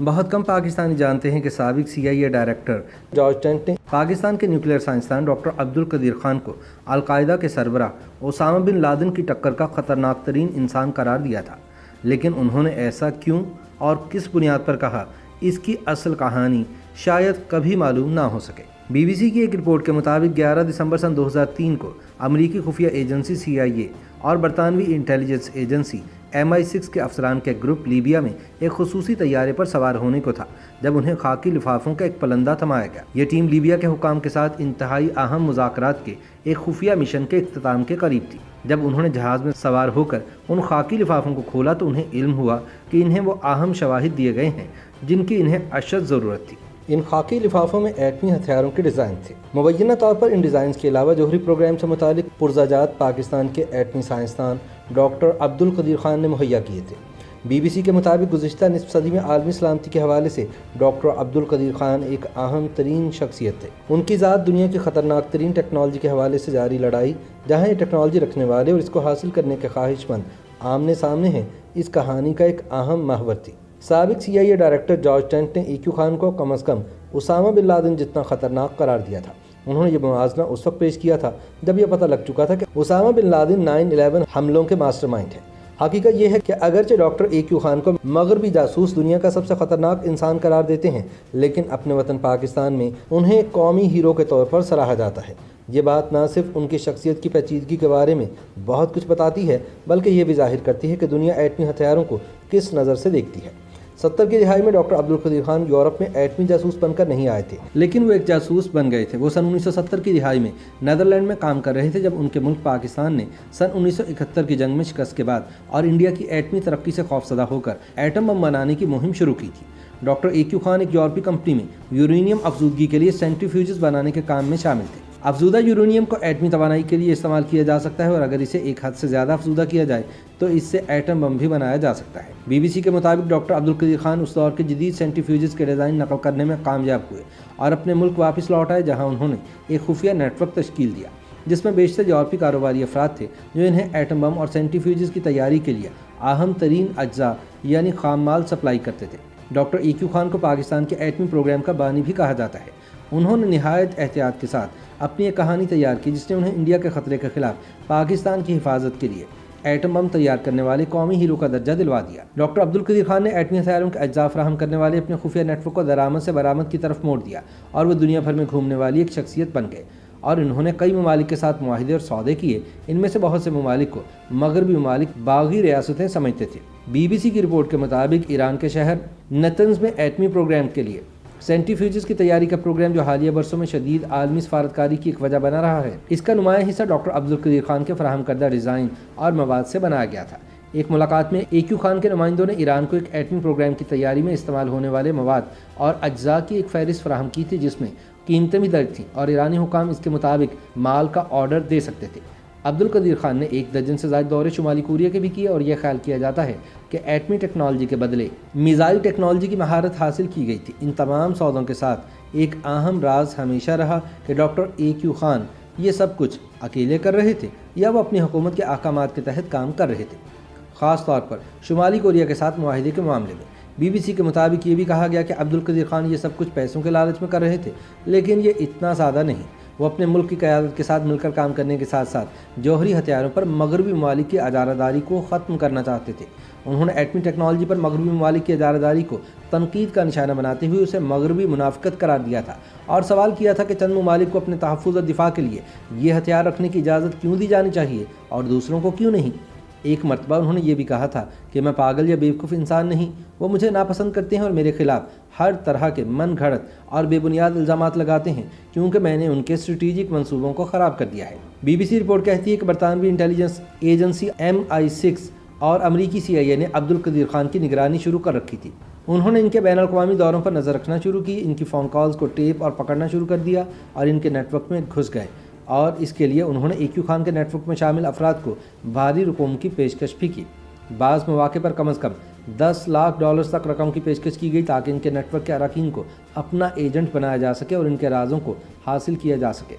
بہت کم پاکستانی جانتے ہیں کہ سابق CIA ڈائریکٹر جارج ٹینٹ نے پاکستان کے نیوکلیئر سائنسدان ڈاکٹر عبدالقدیر خان کو القاعدہ کے سربراہ اسامہ بن لادن کی ٹکر کا خطرناک ترین انسان قرار دیا تھا، لیکن انہوں نے ایسا کیوں اور کس بنیاد پر کہا، اس کی اصل کہانی شاید کبھی معلوم نہ ہو سکے۔ BBC کی ایک رپورٹ کے مطابق 11 دسمبر سن 2003 کو امریکی خفیہ ایجنسی CIA اور برطانوی انٹیلیجنس ایجنسی MI6 کے افسران کا گروپ لیبیا میں ایک خصوصی طیارے پر سوار ہونے کو تھا جب انہیں خاکی لفافوں کا ایک پلندہ تھمایا گیا۔ یہ ٹیم لیبیا کے حکام کے ساتھ انتہائی اہم مذاکرات کے ایک خفیہ مشن کے اختتام کے قریب تھی۔ جب انہوں نے جہاز میں سوار ہو کر ان خاکی لفافوں کو کھولا تو انہیں علم ہوا کہ انہیں وہ اہم شواہد دیے گئے ہیں جن کی انہیں اشد ضرورت تھی۔ ان خاکی لفافوں میں ایٹمی ہتھیاروں کے ڈیزائن تھے۔ مبینہ طور پر ان ڈیزائنز کے علاوہ جوہری پروگرام سے متعلق پرزہ جات پاکستان کے ایٹمی سائنسدان ڈاکٹر عبدالقدیر خان نے مہیا کیے تھے۔ BBC کے مطابق گزشتہ نصف صدی میں عالمی سلامتی کے حوالے سے ڈاکٹر عبدالقدیر خان ایک اہم ترین شخصیت تھے۔ ان کی ذات دنیا کی خطرناک ترین ٹیکنالوجی کے حوالے سے جاری لڑائی، جہاں یہ ٹیکنالوجی رکھنے والے اور اس کو حاصل کرنے کے خواہش مند آمنے سامنے ہیں، اس کہانی کا ایک اہم محور تھی۔ سابق CIA ڈائریکٹر جارج ٹینٹ نے EQ خان کو کم از کم اسامہ بن لادن جتنا خطرناک قرار دیا تھا۔ انہوں نے یہ موازنہ اس وقت پیش کیا تھا جب یہ پتہ لگ چکا تھا کہ اسامہ بن لادن 9/11 حملوں کے ماسٹر مائنڈ ہیں۔ حقیقت یہ ہے کہ اگرچہ ڈاکٹر EQ خان کو مغربی جاسوس دنیا کا سب سے خطرناک انسان قرار دیتے ہیں، لیکن اپنے وطن پاکستان میں انہیں قومی ہیرو کے طور پر سراہا جاتا ہے۔ یہ بات نہ صرف ان کی شخصیت کی پیچیدگی کے بارے میں بہت کچھ بتاتی ہے، بلکہ یہ بھی ظاہر کرتی ہے کہ دنیا ایٹمی ہتھیاروں کو کس نظر سے دیکھتی ہے۔ 70 کی دہائی میں ڈاکٹر عبدالقدیر خان یورپ میں ایٹمی جاسوس بن کر نہیں آئے تھے، لیکن وہ ایک جاسوس بن گئے تھے۔ وہ سن 1970 کی دہائی میں نیدرلینڈ میں کام کر رہے تھے جب ان کے ملک پاکستان نے سن 1971 کی جنگ میں شکست کے بعد اور انڈیا کی ایٹمی ترقی سے خوفزدہ ہو کر ایٹم بم بنانے کی مہم شروع کی تھی۔ ڈاکٹر EQ خان ایک یورپی کمپنی میں یورینیم افزودگی کے لیے سینٹریفیوجز بنانے کے کام میں شامل تھے۔ افزودہ یورینیم کو ایٹمی توانائی کے لیے استعمال کیا جا سکتا ہے اور اگر اسے ایک حد سے زیادہ افزودہ کیا جائے تو اس سے ایٹم بم بھی بنایا جا سکتا ہے۔ BBC کے مطابق ڈاکٹر عبدالقدیر خان اس دور کے جدید سینٹریفیوجز کے ڈیزائن نقل کرنے میں کامیاب ہوئے اور اپنے ملک واپس لوٹ آئے، جہاں انہوں نے ایک خفیہ نیٹ ورک تشکیل دیا جس میں بیشتر یورپی کاروباری افراد تھے جو انہیں ایٹم بم اور سینٹریفیوجز کی تیاری کے لیے اہم ترین اجزاء یعنی خام مال سپلائی کرتے تھے۔ ڈاکٹر EQ خان کو پاکستان کے ایٹمی پروگرام کا بانی بھی کہا جاتا ہے۔ انہوں نے نہایت احتیاط کے ساتھ اپنی ایک کہانی تیار کی جس نے انہیں انڈیا کے خطرے کے خلاف پاکستان کی حفاظت کے لیے ایٹم بم تیار کرنے والے قومی ہیرو کا درجہ دلوا دیا۔ ڈاکٹر عبدالقدیر خان نے ایٹمی ہتھیاروں کے اجزاء فراہم کرنے والے اپنے خفیہ نیٹ ورک کو درآمد سے برآمد کی طرف موڑ دیا اور وہ دنیا بھر میں گھومنے والی ایک شخصیت بن گئے اور انہوں نے کئی ممالک کے ساتھ معاہدے اور سودے کیے۔ ان میں سے بہت سے ممالک کو مغربی ممالک باغی ریاستیں سمجھتے تھے۔ BBC کی رپورٹ کے مطابق ایران کے شہر نتنز میں ایٹمی پروگرام کے لیے سینٹریفیوجز کی تیاری کا پروگرام، جو حالیہ برسوں میں شدید عالمی سفارتکاری کی ایک وجہ بنا رہا ہے، اس کا نمایاں حصہ ڈاکٹر عبدالقدیر خان کے فراہم کردہ ڈیزائن اور مواد سے بنایا گیا تھا۔ ایک ملاقات میں EQ خان کے نمائندوں نے ایران کو ایک ایٹمی پروگرام کی تیاری میں استعمال ہونے والے مواد اور اجزاء کی ایک فہرست فراہم کی تھی جس میں قیمتیں بھی درج تھیں اور ایرانی حکام اس کے مطابق مال کا آرڈر دے سکتے تھے۔ عبدالقدیر خان نے 1 درجن سے زائد دورے شمالی کوریا کے بھی کیے اور یہ خیال کیا جاتا ہے کہ ایٹمی ٹیکنالوجی کے بدلے میزائل ٹیکنالوجی کی مہارت حاصل کی گئی تھی۔ ان تمام سودوں کے ساتھ ایک اہم راز ہمیشہ رہا کہ ڈاکٹر EQ خان یہ سب کچھ اکیلے کر رہے تھے یا وہ اپنی حکومت کے احکامات کے تحت کام کر رہے تھے، خاص طور پر شمالی کوریا کے ساتھ معاہدے کے معاملے میں۔ BBC کے مطابق یہ بھی کہا گیا کہ عبدالقدیر خان یہ سب کچھ پیسوں کے لالچ میں کر رہے تھے، لیکن یہ اتنا سادہ نہیں۔ وہ اپنے ملک کی قیادت کے ساتھ مل کر کام کرنے کے ساتھ ساتھ جوہری ہتھیاروں پر مغربی ممالک کی اجارہ داری کو ختم کرنا چاہتے تھے۔ انہوں نے ایٹمی ٹیکنالوجی پر مغربی ممالک کی اجارہ داری کو تنقید کا نشانہ بناتے ہوئے اسے مغربی منافقت قرار دیا تھا اور سوال کیا تھا کہ چند ممالک کو اپنے تحفظ اور دفاع کے لیے یہ ہتھیار رکھنے کی اجازت کیوں دی جانی چاہیے اور دوسروں کو کیوں نہیں۔ ایک مرتبہ انہوں نے یہ بھی کہا تھا کہ میں پاگل یا بیوقوف انسان نہیں، وہ مجھے ناپسند کرتے ہیں اور میرے خلاف ہر طرح کے من گھڑت اور بے بنیاد الزامات لگاتے ہیں کیونکہ میں نے ان کے اسٹریٹجک منصوبوں کو خراب کر دیا ہے۔ BBC رپورٹ کہتی ہے کہ برطانوی انٹیلیجنس ایجنسی MI6 اور امریکی CIA نے عبدالقدیر خان کی نگرانی شروع کر رکھی تھی۔ انہوں نے ان کے بین الاقوامی دوروں پر نظر رکھنا شروع کی، ان کی فون کالز کو ٹیپ اور پکڑنا شروع کر دیا اور ان کے نیٹ ورک میں گھس گئے اور اس کے لیے انہوں نے EQ خان کے نیٹ ورک میں شامل افراد کو بھاری رقوم کی پیشکش بھی کی۔ بعض مواقع پر کم از کم $10 لاکھ تک رقم کی پیشکش کی گئی تاکہ ان کے نیٹ ورک کے اراکین کو اپنا ایجنٹ بنایا جا سکے اور ان کے رازوں کو حاصل کیا جا سکے۔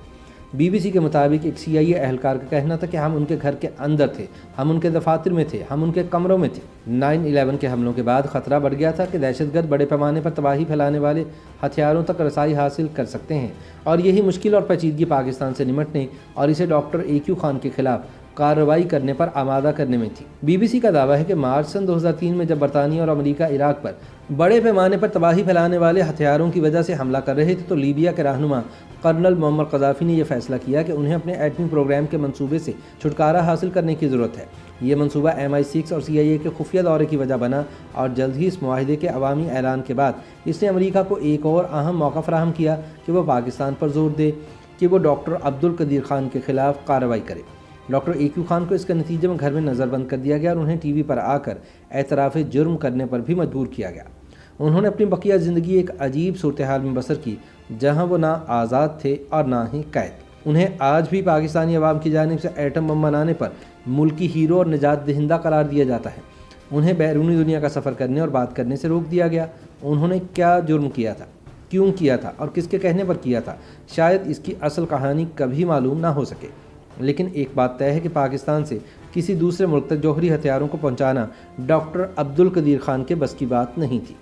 BBC کے مطابق ایک CIA اہلکار کا کہنا تھا کہ ہم ان کے گھر کے اندر تھے، ہم ان کے دفاتر میں تھے، ہم ان کے کمروں میں تھے۔ 9/11 کے حملوں کے بعد خطرہ بڑھ گیا تھا کہ دہشت گرد بڑے پیمانے پر تباہی پھیلانے والے ہتھیاروں تک رسائی حاصل کر سکتے ہیں، اور یہی مشکل اور پیچیدگی پاکستان سے نمٹنے اور اسے ڈاکٹر AQ خان کے خلاف کارروائی کرنے پر آمادہ کرنے میں تھی۔ BBC کا دعویٰ ہے کہ مارچ سن 2003 میں جب برطانیہ اور امریکہ عراق پر بڑے پیمانے پر تباہی پھیلانے والے ہتھیاروں کی وجہ سے حملہ کر رہے تھے تو لیبیا کے رہنما کرنل معمر قذافی نے یہ فیصلہ کیا کہ انہیں اپنے ایٹمی پروگرام کے منصوبے سے چھٹکارا حاصل کرنے کی ضرورت ہے۔ یہ منصوبہ MI6 اور CIA کے خفیہ دورے کی وجہ بنا، اور جلد ہی اس معاہدے کے عوامی اعلان کے بعد اس نے امریکہ کو ایک اور اہم موقع فراہم کیا کہ وہ پاکستان پر زور دے کہ وہ ڈاکٹر عبدالقدیر خان کے خلاف کارروائی کرے۔ ڈاکٹر AQ خان کو اس کے نتیجے میں گھر میں نظر بند کر دیا گیا اور انہیں TV پر آ کر اعتراف جرم کرنے پر بھی مجبور کیا گیا۔ انہوں نے اپنی بقیہ زندگی ایک عجیب صورتحال میں بسر کی جہاں وہ نہ آزاد تھے اور نہ ہی قید۔ انہیں آج بھی پاکستانی عوام کی جانب سے ایٹم بم بنانے پر ملکی ہیرو اور نجات دہندہ قرار دیا جاتا ہے۔ انہیں بیرونی دنیا کا سفر کرنے اور بات کرنے سے روک دیا گیا۔ انہوں نے کیا جرم کیا تھا، کیوں کیا تھا اور کس کے کہنے پر کیا تھا، شاید اس کی اصل کہانی کبھی معلوم نہ ہو سکے، لیکن ایک بات طے ہے کہ پاکستان سے کسی دوسرے ملک تک جوہری ہتھیاروں کو پہنچانا ڈاکٹر عبدالقدیر خان کے بس کی بات نہیں تھی۔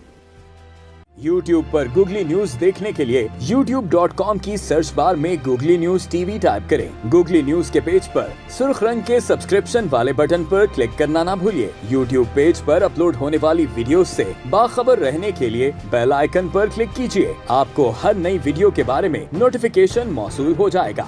YouTube پر گوگلی نیوز دیکھنے کے لیے youtube.com کی سرچ بار میں گوگلی نیوز TV ٹائپ کریں۔ گوگلی نیوز کے پیج پر سرخ رنگ کے سبسکرپشن والے بٹن پر کلک کرنا نہ بھولیے۔ YouTube پیج پر اپلوڈ ہونے والی ویڈیوز سے باخبر رہنے کے لیے بیل آئیکن پر کلک کیجیے۔ آپ کو ہر نئی ویڈیو کے بارے میں نوٹیفیکیشن موصول ہو جائے گا۔